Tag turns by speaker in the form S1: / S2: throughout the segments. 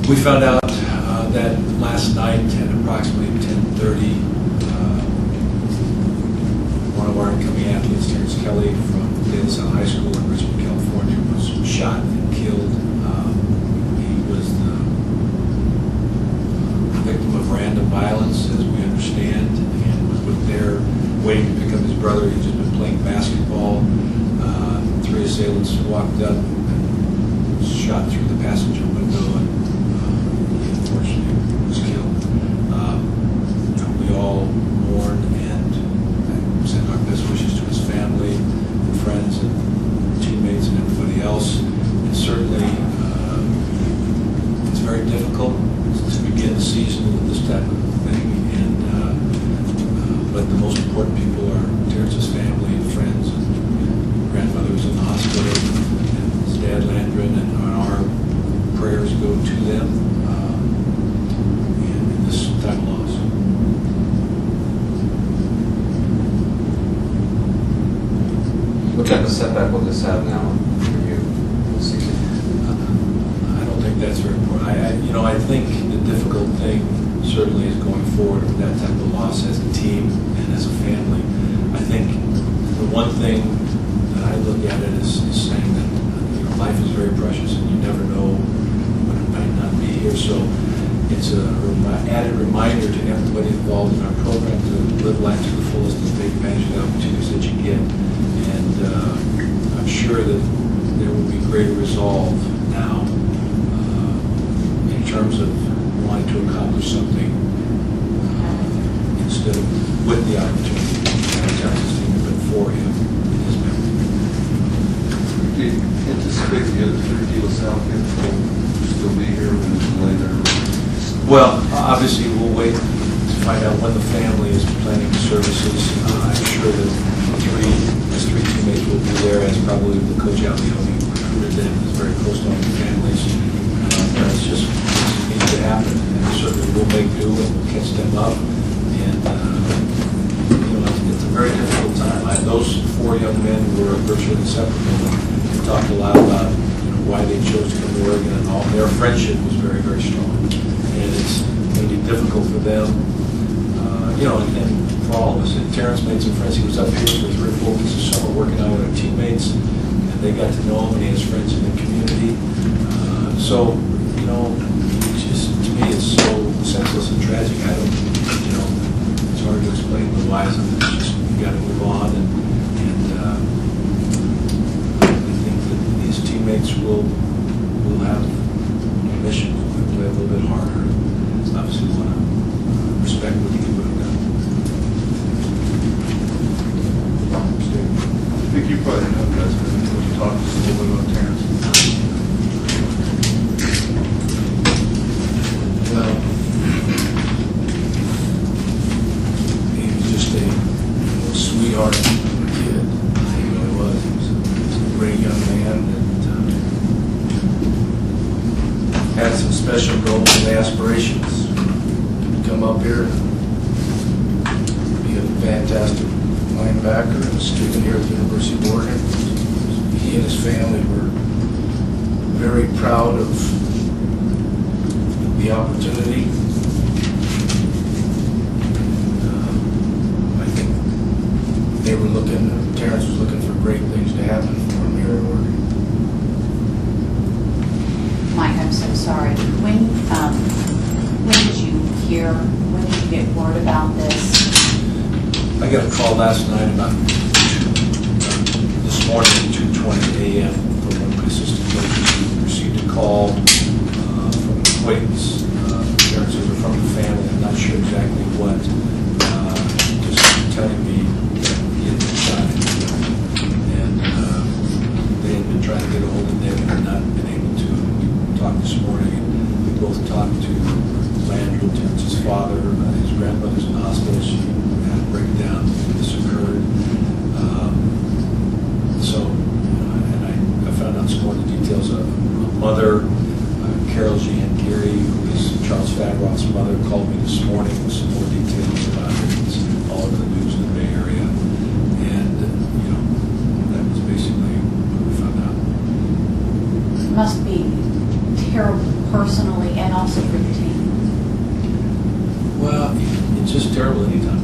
S1: We found out that last night at approximately 10:30, one of our incoming athletes, Terrance Kelly from De La Salle High School in Richmond, California, was shot and killed. He was the victim of random violence, as we understand, and was there waiting to pick up his brother. He'd just been playing basketball. Three assailants walked up and shot through the passenger window, and he unfortunately was killed. We all mourn and send our best wishes to his family, and friends, and teammates, and everybody else. And certainly, it's very difficult to begin the season with this type of thing. And but the most important people are Terrance's family and friends. And grandmother was in the hospital, and his dad Landron, and our prayers go to them in this time of loss.
S2: What type of setback will this have now for you this season?
S1: I don't think that's very important. I think the difficult thing certainly is going forward with that type of loss as a team and as a family. I think the one thing that I look at it is saying that life is very precious and you never know when it might not be here. So it's an added reminder to everybody involved in our program to live life to the fullest and take advantage of the opportunities that you get. And I'm sure that there will be greater resolve now in terms of wanting to accomplish something instead of with the opportunity that Terrance's team, but for him and his memory.
S3: Do you anticipate the other 3 De La Salle kids will still be here when it's later?
S1: Well, obviously we'll wait to find out when the family is planning services. I'm sure that his three teammates will be there, as probably the coach Aliotti recruited them, is very close to all the families. It's just needs to happen, and certainly we'll make do and we'll catch them up. And it's a very difficult time. Those 4 young men were virtually inseparable. We talked a lot about why they chose to come to Oregon, and all their friendship was very, very strong. And it's going to be difficult for them, and for all of us. And Terrance made some friends. He was up here for 3 or 4 weeks of summer working out with our teammates, and they got to know him, and he has friends in the community. So, just to me, it's so senseless and tragic. I don't, it's hard to explain the whys of it. It's just, you got to move on, and I think that these teammates will have a mission. We'll play a little bit harder. Obviously, we want to respect what people have done.
S3: I think you probably know guys, but when you talk just a little bit about Terrance.
S1: Well, he was just a sweetheart kid. He really was. He was a great young man that had some special goals and aspirations to come up here and be a fantastic linebacker and a student here at the University of Oregon. He and his family were very proud of the opportunity. I think they were Terrance was looking for great things to happen for him here at Oregon.
S4: Mike, I'm so sorry. When did you get word about this?
S1: I got a call last night about this morning at 2:20 a.m. from one of my assistant coaches. He received a call from an acquaintance, Terrance's or from the family. I'm not sure exactly what. Just telling me that he had been shot, and they had been trying to get a hold of Nick and had not been able to. We talked this morning, and we both talked to Landron, Terrance's father. His grandmother's in the hospital. She had a breakdown when this occurred. And I found out some more of the details. A mother, Carol G. and Geary, who is Charles Fadroth's mother, called me this morning with some more details about it. It's all over the news in the Bay Area. And, that was basically what we found out.
S4: It must be terribly personally and also for the team?
S1: Well, it's just terrible anytime.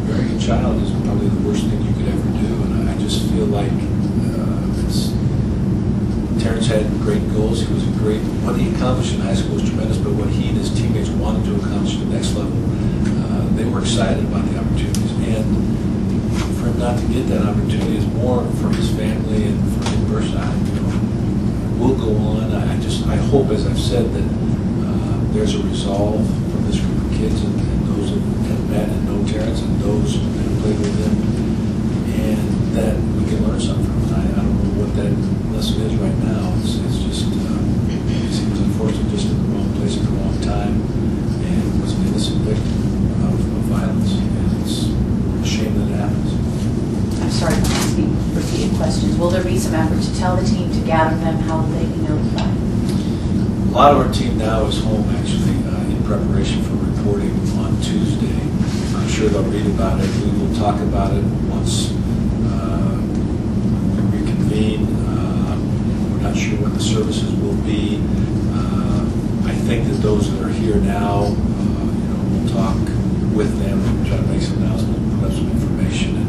S1: Burying a child is probably the worst thing you could ever do, and I just feel like Terrance had great goals. He was a great. What he accomplished in high school was tremendous, but what he and his teammates wanted to accomplish at the next level, they were excited about the opportunities. And for him not to get that opportunity is more for his family and for him personally. We'll go on. I hope, as I've said, that there's a resolve from this group of kids and those that have met and know Terrance and those that have played with him, and that we can learn something from him. I don't know what that lesson is right now. It's just he was unfortunately just in the wrong place at the wrong time and was an innocent victim of violence, and it's a shame that it happens.
S4: I'm sorry for asking repeated questions. Will there be some effort to tell the team, to gather them, how will they be notified?
S1: A lot of our team now is home, actually, in preparation for reporting on Tuesday. I'm sure they'll read about it. We will talk about it once we reconvene. We're not sure what the services will be. I think that those that are here now, we'll talk with them and try to make some announcements, put up some information. And,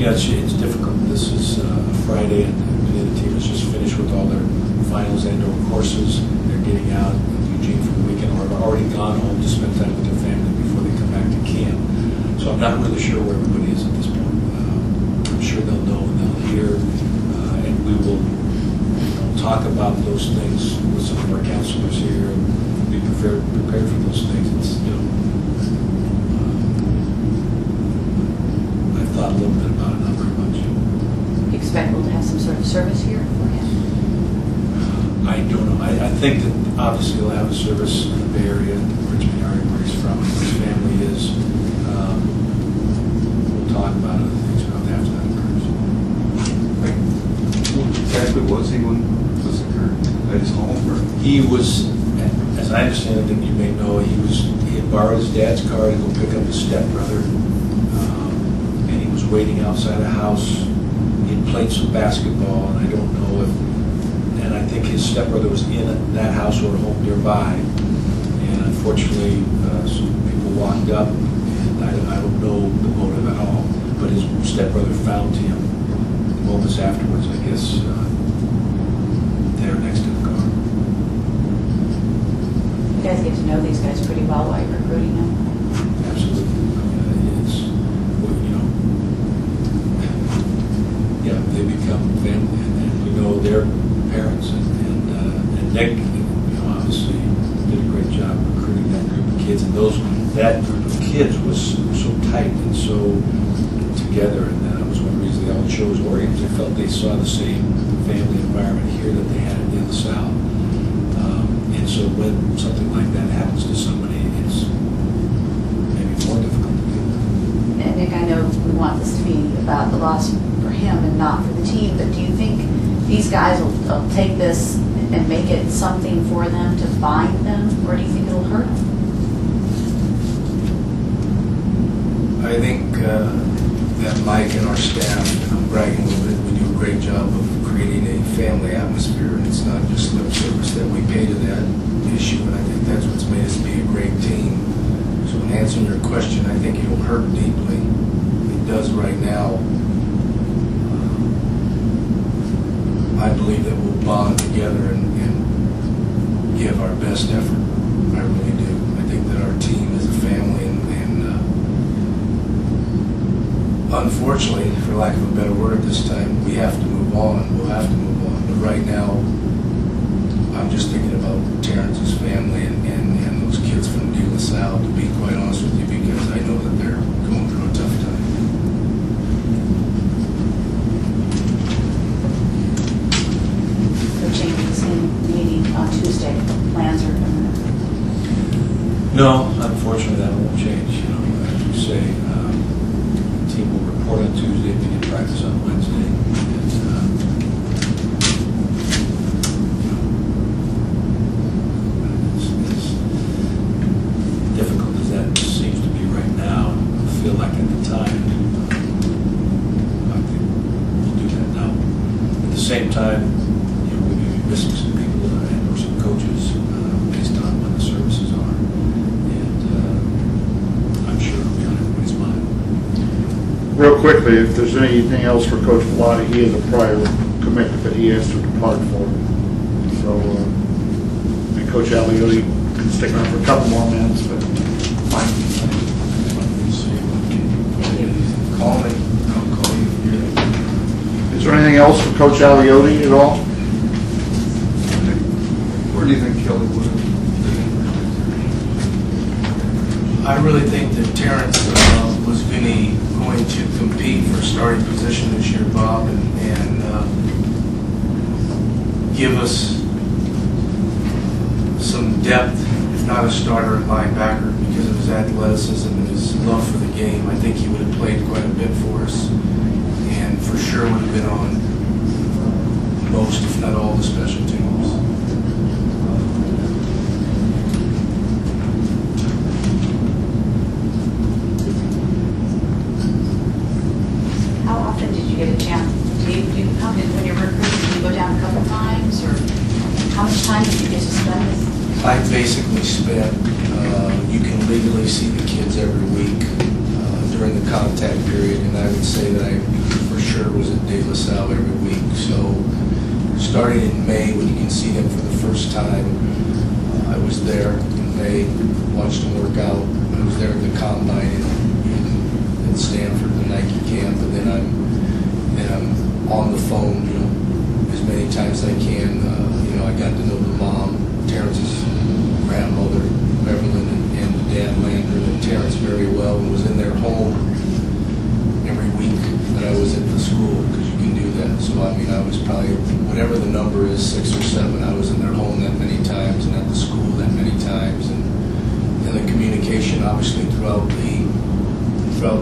S1: it's difficult. This is a Friday, and many of the team has just finished with all their finals and/or courses. They're getting out of Eugene for the weekend, or have already gone home to spend time with their family before they come back to camp. So I'm not really sure where everybody is at this point. I'm sure they'll know and they'll hear, and we will talk about those things with some of our counselors here and be prepared for those things. It's, I've thought a little bit about it, not very much.
S4: You expect we'll have some sort of service here for him?
S1: I don't know. I think that obviously he'll have a service in the Bay Area, Richmond area where he's from, where his family is. We'll talk about other things about after that occurs.
S3: Exactly was he when this occurred? At his home, or?
S1: He was, as I understand it, that you may know, he had borrowed his dad's car to go pick up his stepbrother, and he was waiting outside a house. He had played some basketball, and I don't know if, and I think his stepbrother was in that house or a home nearby, and unfortunately, some people walked up, and I don't know the motive at all, but his stepbrother found him moments afterwards, I guess, there next to the car.
S4: You guys get to know these guys pretty well while you're recruiting them.
S1: Absolutely. It's, they become family, and we know their parents, and Nick, obviously did a great job recruiting that group of kids, and that group of kids was so tight and so together, and that was one reason they all chose Oregon. They felt they saw the same family environment here that they had in the South. And so when something like that happens to somebody, it's maybe more difficult to deal with.
S4: And Nick, I know we want this to be about the loss for him and not for the team, but do you think these guys will take this and make it something for them to bind them, or do you think it'll hurt them?
S5: I think that Mike and our staff, I'm bragging a little bit, we do a great job of creating a family atmosphere, and it's not just lip service that we pay to that issue, and I think that's what's made us be a great team. So in answering your question, I think it'll hurt deeply. It does right now. I believe that we'll bond together and give our best effort. I really do. I think that our team is a family, and unfortunately, for lack of a better word at this time, we have to move on. We'll have to move on. But right now, I'm just thinking about Terrance's family and those kids from De La Salle, to be quite honest with you, because I know that they're going through a tough time.
S4: The changes in meeting on Tuesday, plans are imminent.
S1: No, unfortunately, that won't change. As you say, the team will report on Tuesday, begin practice on Wednesday. As difficult as that seems to be right now, I feel like at the time, I think we'll do that now. At the same time, we may be missing some people and or some coaches.
S6: Real quickly, if there's anything else for Coach Bellotti, he has a prior commitment that he has to depart for. So, and Coach Aliotti can stick around for a couple more minutes, but fine.
S5: Call me, I'll call you.
S6: Is there anything else for Coach Aliotti at all?
S3: Where do you think Kelly would have?
S5: I really think that Terrance was going to compete for starting position this year, Bob, and give us some depth, if not a starter at linebacker, because of his athleticism and his love for the game. I think he would have played quite a bit for us, and for sure would have been on most, if not all, the special teams.
S4: How often did you get a chance? When you're recruiting, do you go down a couple times, or how much time did you get to spend with?
S5: I basically spent, you can legally see the kids every week during the contact period, and I would say that I for sure was at De La Salle every week. So starting in May, when you can see them for the first time, I was there in May, watched them work out. I was there at the combine in Stanford, the Nike camp, and then I'm on the phone, as many times as I can. I got to know the mom, Terrance's grandmother, Evelyn, and dad, Landry, and Terrance very well, and was in their home every week that I was at the school, because you can do that. So, I was probably, whatever the number is, 6 or 7, I was in their home that many times, and at the school that many times, and the communication, obviously, throughout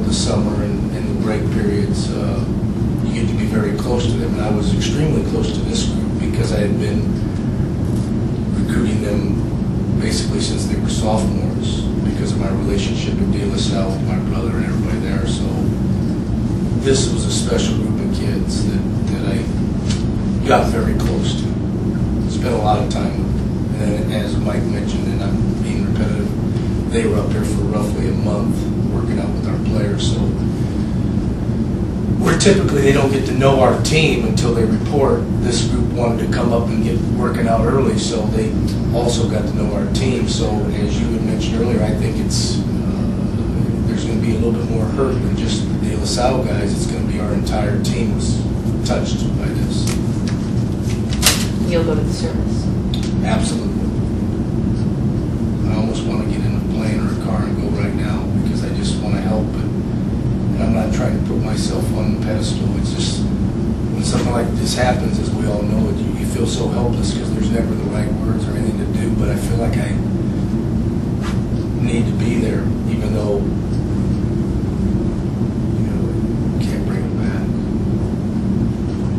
S5: the summer and the break periods, you get to be very close to them. And I was extremely close to this group because I had been recruiting them basically since they were sophomores because of my relationship at De La Salle with my brother and everybody there. So this was a special group of kids that I got very close to. Spent a lot of time with them. And as Mike mentioned, and I'm being repetitive, they were up here for roughly a month working out with our players. So where typically they don't get to know our team until they report, this group wanted to come up and get working out early, so they also got to know our team. So as you had mentioned earlier, I think it's there's going to be a little bit more hurt than just the De La Salle guys. It's going to be our entire team was touched by this.
S4: You'll go to the service.
S5: Absolutely. I almost want to get in a plane or a car and go right now because I just want to help. And I'm not trying to put myself on the pedestal. It's just when something like this happens, as we all know it, you feel so helpless because there's never the right words or anything to do. But I feel like I need to be there